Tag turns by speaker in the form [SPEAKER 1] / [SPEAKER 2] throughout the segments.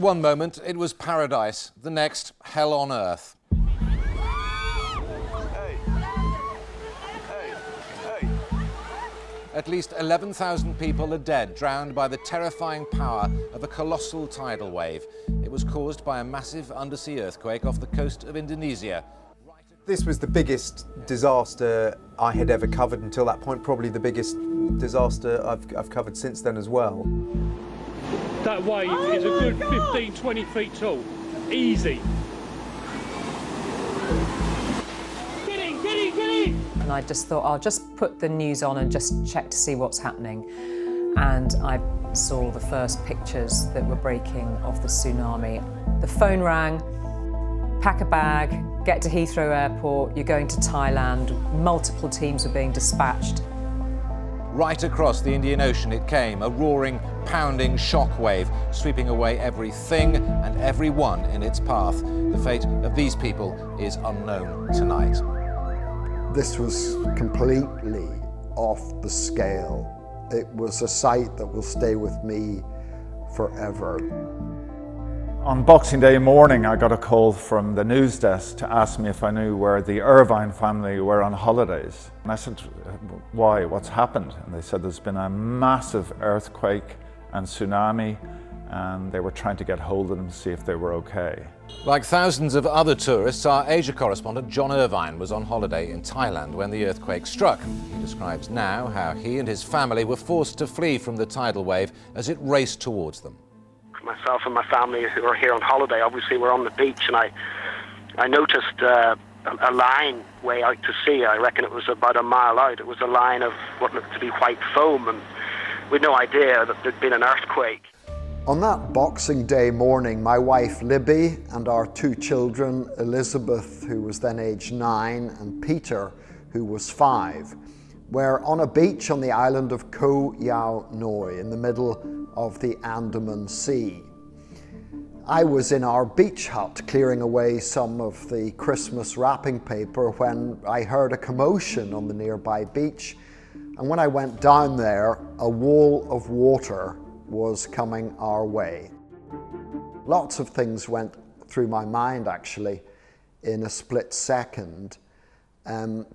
[SPEAKER 1] One moment it was paradise, the next hell on earth. At least 11,000 people are dead, drowned by the terrifying power of a colossal tidal wave. It was caused by a massive undersea earthquake off the coast of Indonesia.
[SPEAKER 2] This was the biggest disaster I had ever covered until that point, probably the biggest disaster I've covered since then as well.
[SPEAKER 3] That wave is a good 15, 20 feet tall. Easy.
[SPEAKER 4] And I just thought, I'll just put the news on and just check to see what's happening. And I saw the first pictures that were breaking of the tsunami. The phone rang, pack a bag, get to Heathrow Airport, you're going to Thailand. Multiple teams were being dispatched.
[SPEAKER 1] Right across the Indian Ocean it came, a roaring, pounding shockwave, sweeping away everything and everyone in its path. The fate of these people is unknown tonight.
[SPEAKER 5] This was completely off the scale. It was a sight that will stay with me forever.
[SPEAKER 6] On Boxing Day morning, I got a call from the news desk to ask me if I knew where the Irvine family were on holidays. And I said, why, what's happened? And they said there's been a massive earthquake and tsunami, and they were trying to get hold of them to see if they were okay.
[SPEAKER 1] Like thousands of other tourists, our Asia correspondent John Irvine was on holiday in Thailand when the earthquake struck. He describes now how he and his family were forced to flee from the tidal wave as it raced towards them.
[SPEAKER 7] Myself and my family who are here on holiday, obviously we're on the beach, and I noticed a line way out to sea. I reckon it was about a mile out. It was a line of what looked to be white foam, and we had no idea that there'd been an earthquake.
[SPEAKER 5] On that Boxing Day morning, my wife Libby and our two children, Elizabeth, who was then aged 9, and Peter, who was 5, were on a beach on the island of Koh Yao Noi in the middle of the Andaman Sea. I was in our beach hut clearing away some of the Christmas wrapping paper when I heard a commotion on the nearby beach, and when I went down there, a wall of water was coming our way. Lots of things went through my mind actually in a split second.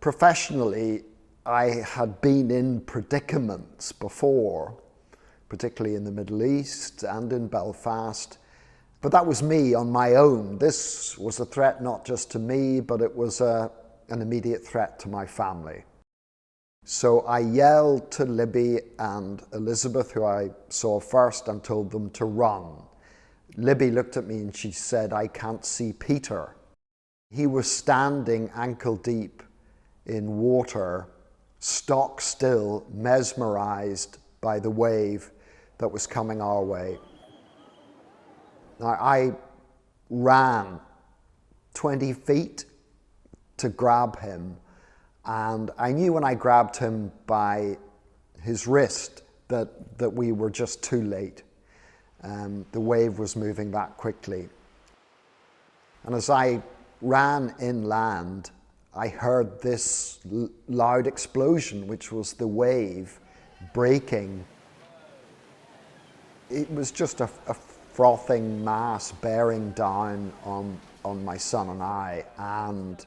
[SPEAKER 5] Professionally, I had been in predicaments before, particularly in the Middle East and in Belfast, but that was me on my own. This was a threat not just to me, but it was an immediate threat to my family. So I yelled to Libby and Elizabeth, who I saw first, and told them to run. Libby looked at me and she said, "I can't see Peter." He was standing ankle deep in water, stock still, mesmerized by the wave that was coming our way. Now, I ran 20 feet to grab him, and I knew when I grabbed him by his wrist that we were just too late. The wave was moving that quickly. And as I ran inland, I heard this loud explosion, which was the wave breaking. It was just a frothing mass bearing down on my son and I, and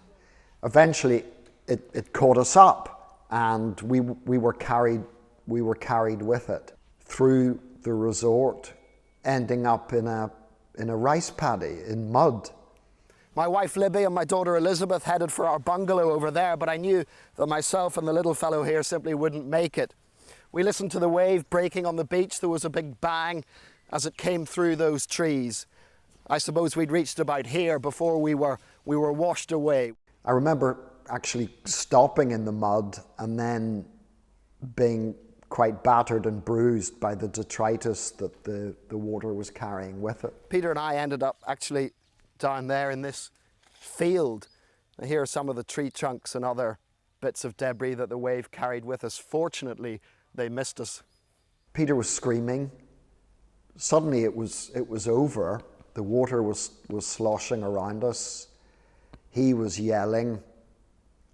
[SPEAKER 5] eventually it caught us up, and we were carried with it through the resort, ending up in a rice paddy in mud. My wife Libby and my daughter Elizabeth headed for our bungalow over there, but I knew that myself and the little fellow here simply wouldn't make it. We listened to the wave breaking on the beach. There was a big bang as it came through those trees. I suppose we'd reached about here before we were washed away. I remember actually stopping in the mud and then being quite battered and bruised by the detritus that the water was carrying with it. Peter and I ended up actually down there in this field. And here are some of the tree trunks and other bits of debris that the wave carried with us. Fortunately, they missed us. Peter was screaming. Suddenly it was over. The water was sloshing around us. He was yelling.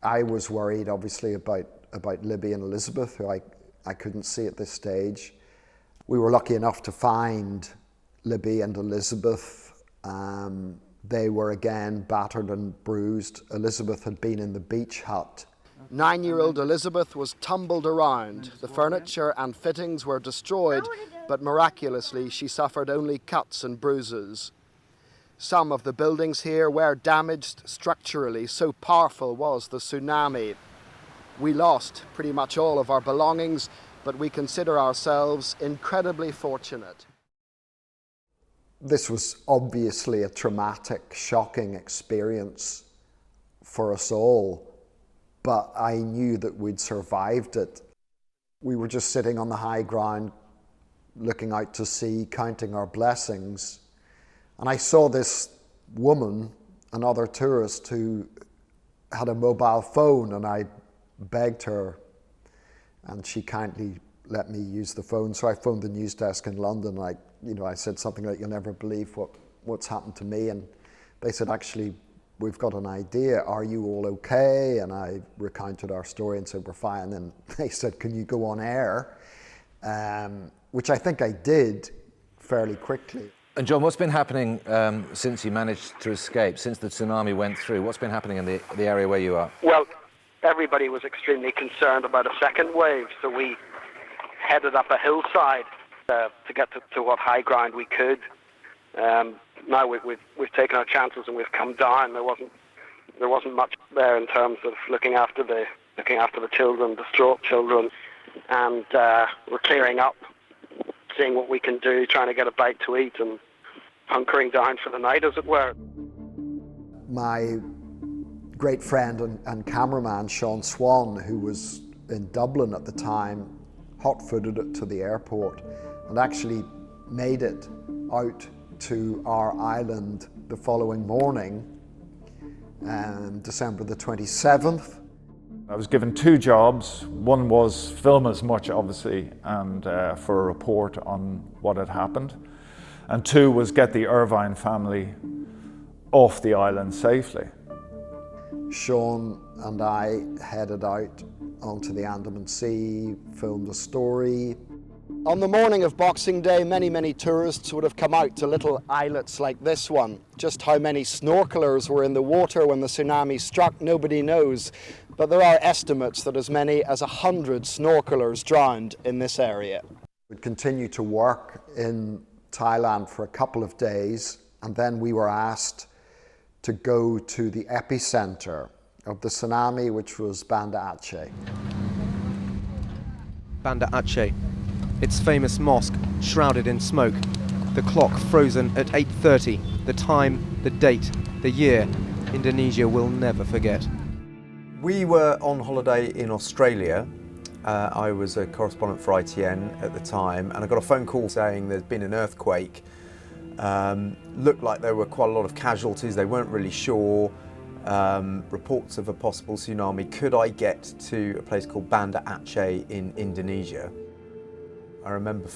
[SPEAKER 5] I was worried, obviously, about Libby and Elizabeth, who I couldn't see at this stage. We were lucky enough to find Libby and Elizabeth. They were again battered and bruised. Elizabeth had been in the beach hut. 9-year-old Elizabeth was tumbled around. The furniture and fittings were destroyed, but miraculously she suffered only cuts and bruises. Some of the buildings here were damaged structurally, so powerful was the tsunami. We lost pretty much all of our belongings, but we consider ourselves incredibly fortunate. This was obviously a traumatic, shocking experience for us all, but I knew that we'd survived it. We were just sitting on the high ground, looking out to sea, counting our blessings, and I saw this woman, another tourist, who had a mobile phone, and I begged her, and she kindly let me use the phone. So I phoned the news desk in London. I said something like, "You'll never believe what's happened to me." And they said, "Actually, we've got an idea. Are you all okay?" And I recounted our story and said, "We're fine." And they said, "Can you go on air?" Which I think I did fairly quickly.
[SPEAKER 1] And John, what's been happening since you managed to escape, since the tsunami went through? What's been happening in the area where you are?
[SPEAKER 7] Well, everybody was extremely concerned about a second wave, so we headed up a hillside to get to what high ground we could. Now we've taken our chances and we've come down. There wasn't much there in terms of looking after the children, distraught children, and we're clearing up, seeing what we can do, trying to get a bite to eat, and hunkering down for the night, as it were.
[SPEAKER 5] My great friend and cameraman Sean Swan, who was in Dublin at the time, hot-footed it to the airport and actually made it out to our island the following morning, December the 27th.
[SPEAKER 6] I was given 2 jobs. One was film as much, obviously, and for a report on what had happened. And 2 was get the Irvine family off the island safely.
[SPEAKER 5] Sean and I headed out onto the Andaman Sea, filmed a story. On the morning of Boxing Day, many tourists would have come out to little islets like this one. Just how many snorkelers were in the water when the tsunami struck, nobody knows. But there are estimates that as many as 100 snorkelers drowned in this area. We continued to work in Thailand for a couple of days, and then we were asked to go to the epicenter of the tsunami, which was Banda Aceh.
[SPEAKER 8] Banda Aceh, its famous mosque shrouded in smoke, the clock frozen at 8:30, the time, the date, the year, Indonesia will never forget.
[SPEAKER 2] We were on holiday in Australia. I was a correspondent for ITN at the time, and I got a phone call saying there's been an earthquake. Looked like there were quite a lot of casualties. They weren't really sure. Reports of a possible tsunami. Could I get to a place called Banda Aceh in Indonesia? I remember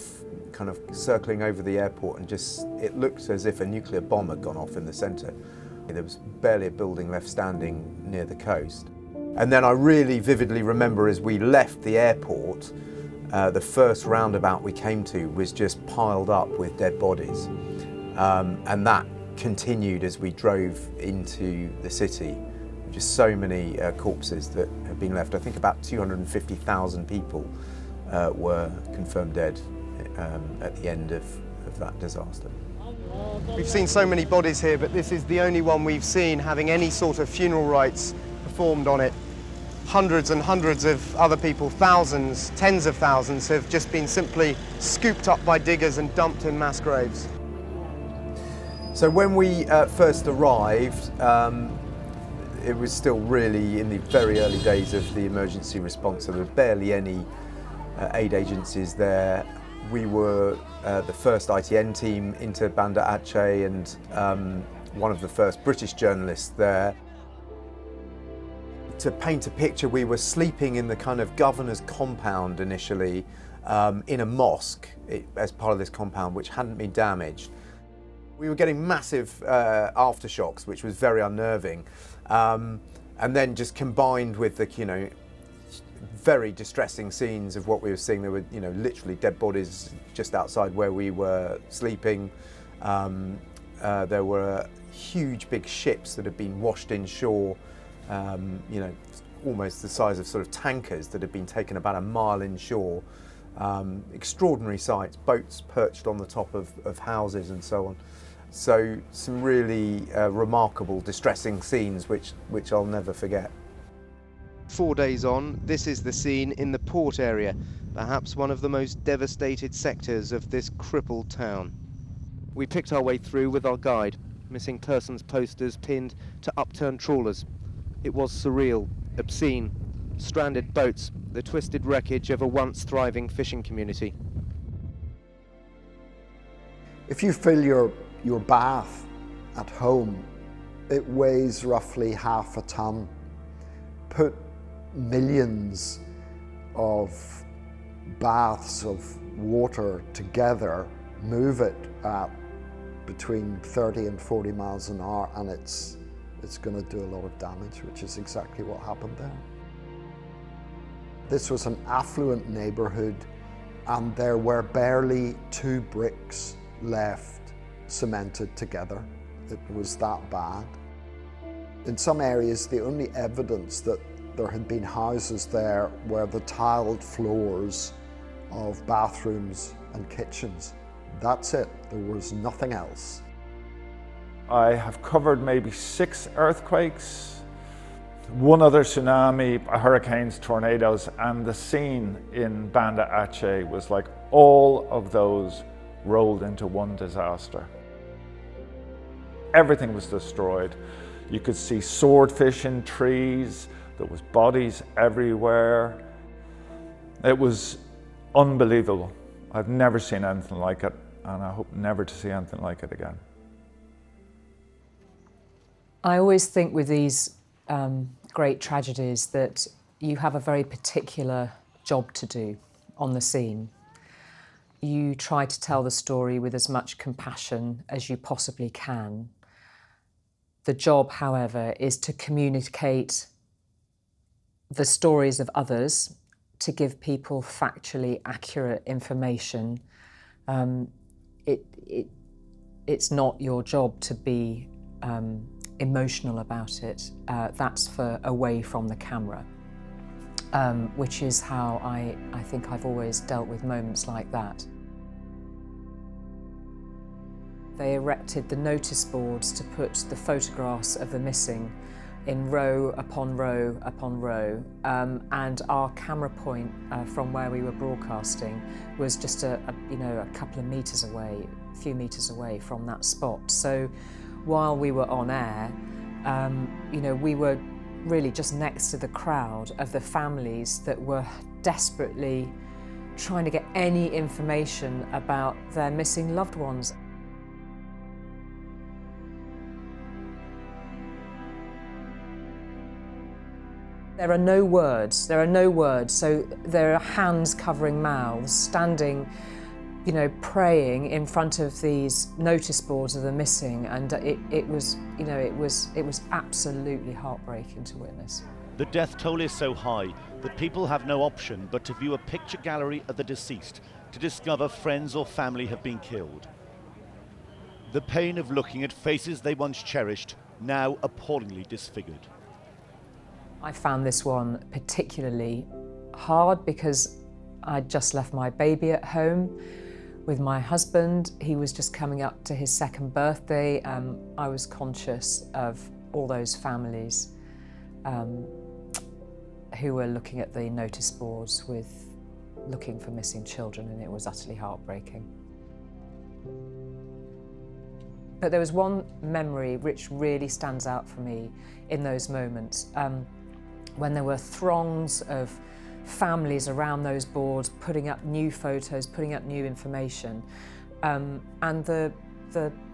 [SPEAKER 2] kind of circling over the airport, and it looked as if a nuclear bomb had gone off in the centre. There was barely a building left standing near the coast. And then I really vividly remember as we left the airport, the first roundabout we came to was just piled up with dead bodies. And that continued as we drove into the city. Just so many corpses that have been left. I think about 250,000 people were confirmed dead at the end of that disaster.
[SPEAKER 9] We've seen so many bodies here, but this is the only one we've seen having any sort of funeral rites performed on it. Hundreds and hundreds of other people, thousands, tens of thousands, have just been simply scooped up by diggers and dumped in mass graves.
[SPEAKER 2] So when we first arrived, it was still really in the very early days of the emergency response. There were barely any aid agencies there. We were the first ITN team into Banda Aceh, and one of the first British journalists there. To paint a picture, we were sleeping in the kind of governor's compound initially, in a mosque as part of this compound, which hadn't been damaged. We were getting massive aftershocks, which was very unnerving. And then just combined with the, very distressing scenes of what we were seeing. There were, you know, literally dead bodies just outside where we were sleeping. There were huge big ships that had been washed inshore, you know, almost the size of sort of tankers that had been taken about a mile inshore. Extraordinary sights, boats perched on the top of houses and so on. So some really remarkable, distressing scenes which I'll never forget.
[SPEAKER 8] 4 days on, this is the scene in the port area, perhaps one of the most devastated sectors of this crippled town. We picked our way through with our guide, missing persons posters pinned to upturned trawlers. It was surreal, obscene, stranded boats, the twisted wreckage of a once thriving fishing community.
[SPEAKER 5] If you fill your bath at home, it weighs roughly half a ton. Put millions of baths of water together, move it at between 30 and 40 miles an hour, and it's going to do a lot of damage, which is exactly what happened there. This was an affluent neighborhood, and there were barely 2 bricks left cemented together. It was that bad. In some areas, the only evidence that there had been houses there were the tiled floors of bathrooms and kitchens. That's it. There was nothing else.
[SPEAKER 6] I have covered maybe 6 earthquakes, 1 other tsunami, hurricanes, tornadoes, and the scene in Banda Aceh was like all of those rolled into one disaster. Everything was destroyed. You could see swordfish in trees. There was bodies everywhere. It was unbelievable. I've never seen anything like it, and I hope never to see anything like it again.
[SPEAKER 4] I always think with these great tragedies that you have a very particular job to do on the scene. You try to tell the story with as much compassion as you possibly can. The job, however, is to communicate the stories of others, to give people factually accurate information. It's not your job to be emotional about it. That's for away from the camera, which is how I think I've always dealt with moments like that. They erected the notice boards to put the photographs of the missing in row upon row upon row, and our camera point from where we were broadcasting was just a couple of meters away, a few meters away from that spot. So while we were on air, we were really just next to the crowd of the families that were desperately trying to get any information about their missing loved ones. There are no words, so there are hands covering mouths, standing, praying in front of these notice boards of the missing, and it was absolutely heartbreaking to witness.
[SPEAKER 10] The death toll is so high that people have no option but to view a picture gallery of the deceased to discover friends or family have been killed. The pain of looking at faces they once cherished, now appallingly disfigured.
[SPEAKER 4] I found this one particularly hard because I'd just left my baby at home with my husband. He was just coming up to his 2nd birthday. I was conscious of all those families who were looking at the notice boards looking for missing children, and it was utterly heartbreaking. But there was one memory which really stands out for me in those moments. When there were throngs of families around those boards putting up new photos, putting up new information, and the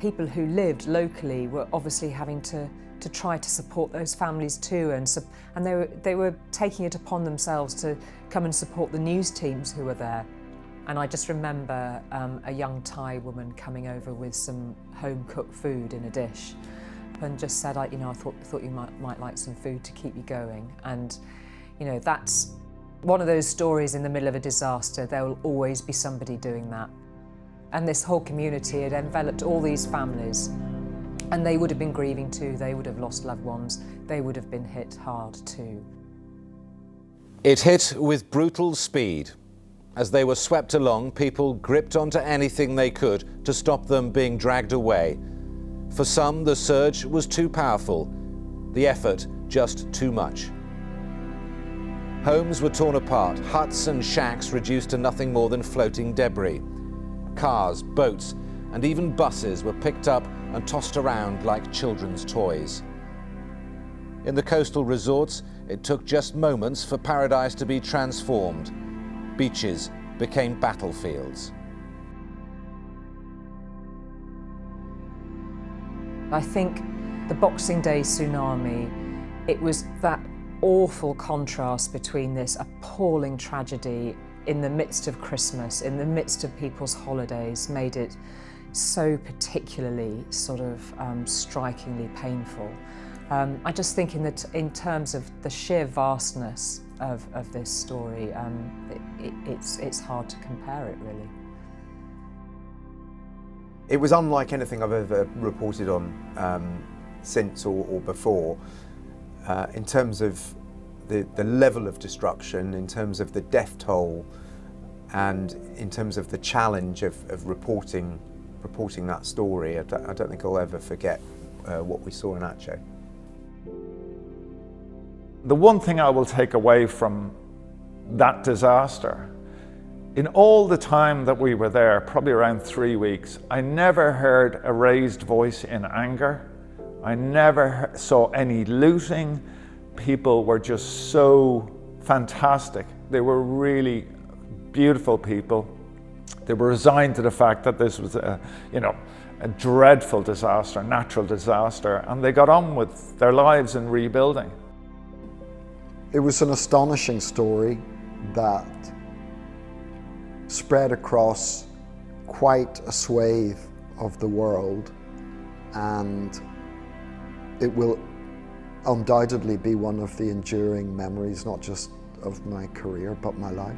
[SPEAKER 4] people who lived locally were obviously having to try to support those families too, and they were taking it upon themselves to come and support the news teams who were there. And I just remember a young Thai woman coming over with some home-cooked food in a dish, and just said, I thought you might like some food to keep you going. And that's One of those stories in the middle of a disaster, there will always be somebody doing that. And this whole community had enveloped all these families, and they would have been grieving too, they would have lost loved ones, they would have been hit hard too.
[SPEAKER 1] It hit with brutal speed. As they were swept along, people gripped onto anything they could to stop them being dragged away. For some, the surge was too powerful, the effort just too much. Homes were torn apart, huts and shacks reduced to nothing more than floating debris. Cars, boats, and even buses were picked up and tossed around like children's toys. In the coastal resorts, it took just moments for paradise to be transformed. Beaches became battlefields.
[SPEAKER 4] I think the Boxing Day tsunami, it was that awful contrast between this appalling tragedy in the midst of Christmas, in the midst of people's holidays, made it so particularly sort of strikingly painful. I just think in terms of the sheer vastness of this story, it's hard to compare it really.
[SPEAKER 2] It was unlike anything I've ever reported on since or before, in terms of the level of destruction, in terms of the death toll, and in terms of the challenge of reporting that story. I don't think I'll ever forget what we saw in Aceh.
[SPEAKER 6] The one thing I will take away from that disaster, in all the time that we were there, probably around 3 weeks, I never heard a raised voice in anger. I never saw any looting. People were just so fantastic. They were really beautiful people. They were resigned to the fact that this was a dreadful disaster, a natural disaster, and they got on with their lives in rebuilding.
[SPEAKER 5] It was an astonishing story that spread across quite a swathe of the world, and it will undoubtedly be one of the enduring memories, not just of my career, but my life.